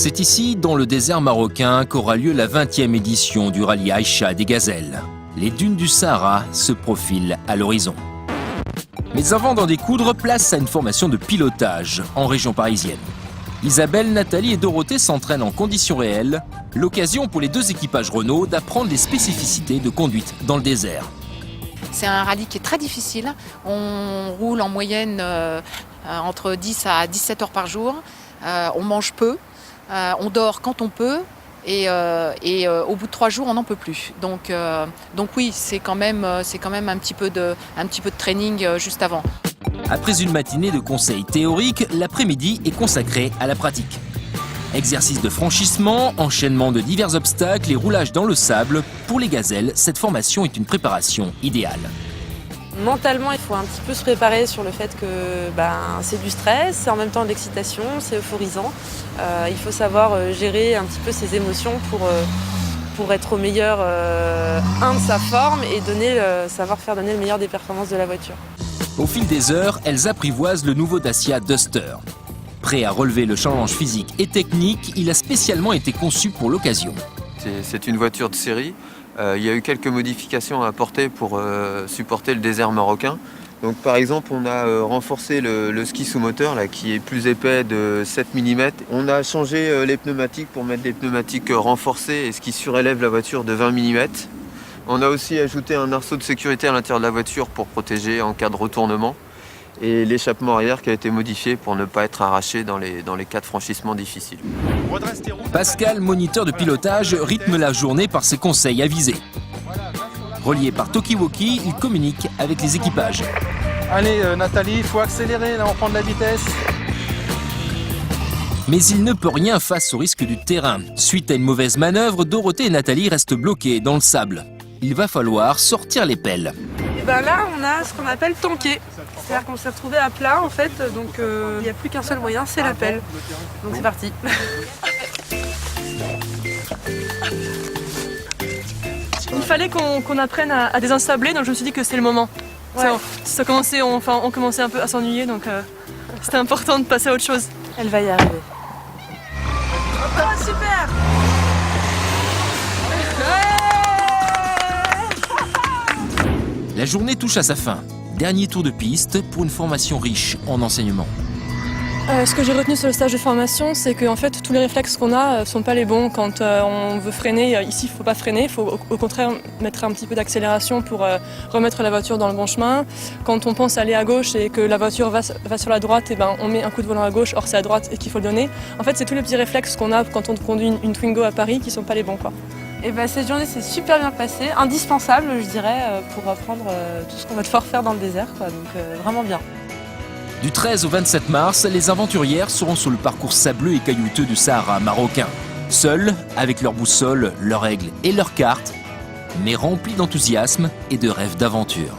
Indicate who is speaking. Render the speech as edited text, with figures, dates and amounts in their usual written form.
Speaker 1: C'est ici, dans le désert marocain, qu'aura lieu la 20e édition du rallye Aïcha des Gazelles. Les dunes du Sahara se profilent à l'horizon. Mais avant d'en découdre, place à une formation de pilotage en région parisienne. Isabelle, Nathalie et Dorothée s'entraînent en conditions réelles. L'occasion pour les deux équipages Renault d'apprendre les spécificités de conduite dans le désert.
Speaker 2: C'est un rallye qui est très difficile. On roule en moyenne entre 10 à 17 heures par jour. On mange peu, on dort quand on peut et au bout de 3 jours, on n'en peut plus. Donc oui, c'est quand même un petit peu de training juste avant.
Speaker 1: Après une matinée de conseils théoriques, l'après-midi est consacré à la pratique. Exercices de franchissement, enchaînement de divers obstacles et roulage dans le sable. Pour les gazelles, cette formation est une préparation idéale.
Speaker 3: Mentalement, il faut un petit peu se préparer sur le fait que c'est du stress, c'est en même temps de l'excitation, c'est euphorisant. Il faut savoir gérer un petit peu ses émotions pour être au meilleur de sa forme et savoir faire donner le meilleur des performances de la voiture.
Speaker 1: Au fil des heures, elles apprivoisent le nouveau Dacia Duster. Prêt à relever le challenge physique et technique, il a spécialement été conçu pour l'occasion.
Speaker 4: C'est une voiture de série. Il y a eu quelques modifications à apporter pour supporter le désert marocain. Donc, par exemple, on a renforcé le ski sous moteur là, qui est plus épais de 7 mm. On a changé les pneumatiques pour mettre des pneumatiques renforcées et ce qui surélève la voiture de 20 mm. On a aussi ajouté un arceau de sécurité à l'intérieur de la voiture pour protéger en cas de retournement. Et l'échappement arrière qui a été modifié pour ne pas être arraché dans les cas de franchissement difficiles.
Speaker 1: Pascal, moniteur de pilotage, rythme la journée par ses conseils avisés. Relié par talkie-walkie, il communique avec les équipages.
Speaker 5: Allez Nathalie, il faut accélérer, là on prend de la vitesse.
Speaker 1: Mais il ne peut rien face au risque du terrain. Suite à une mauvaise manœuvre, Dorothée et Nathalie restent bloquées dans le sable. Il va falloir sortir les pelles.
Speaker 3: Et là, on a ce qu'on appelle tanker. C'est-à-dire qu'on s'est retrouvé à plat en fait, donc il n'y a plus qu'un seul moyen, c'est la pelle. Donc c'est parti.
Speaker 6: Il fallait qu'on apprenne à désensabler, donc je me suis dit que c'est le moment.
Speaker 3: Ouais.
Speaker 6: On commençait un peu à s'ennuyer, donc c'était important de passer à autre chose.
Speaker 3: Elle va y arriver.
Speaker 6: Oh, super!
Speaker 1: La journée touche à sa fin. Dernier tour de piste pour une formation riche en enseignement.
Speaker 6: Ce que j'ai retenu sur le stage de formation, c'est qu'en fait, tous les réflexes qu'on a ne sont pas les bons. Quand on veut freiner, ici, il ne faut pas freiner. Il faut au contraire mettre un petit peu d'accélération pour remettre la voiture dans le bon chemin. Quand on pense aller à gauche et que la voiture va sur la droite, on met un coup de volant à gauche, or c'est à droite et qu'il faut le donner. En fait, c'est tous les petits réflexes qu'on a quand on conduit une Twingo à Paris qui ne sont pas les bons, quoi.
Speaker 3: Et cette journée s'est super bien passée, indispensable je dirais pour apprendre tout ce qu'on va devoir faire dans le désert, quoi. Donc vraiment bien.
Speaker 1: Du 13 au 27 mars, les aventurières seront sur le parcours sableux et caillouteux du Sahara marocain. Seules, avec leur boussole, leurs règles et leurs cartes, mais remplies d'enthousiasme et de rêves d'aventure.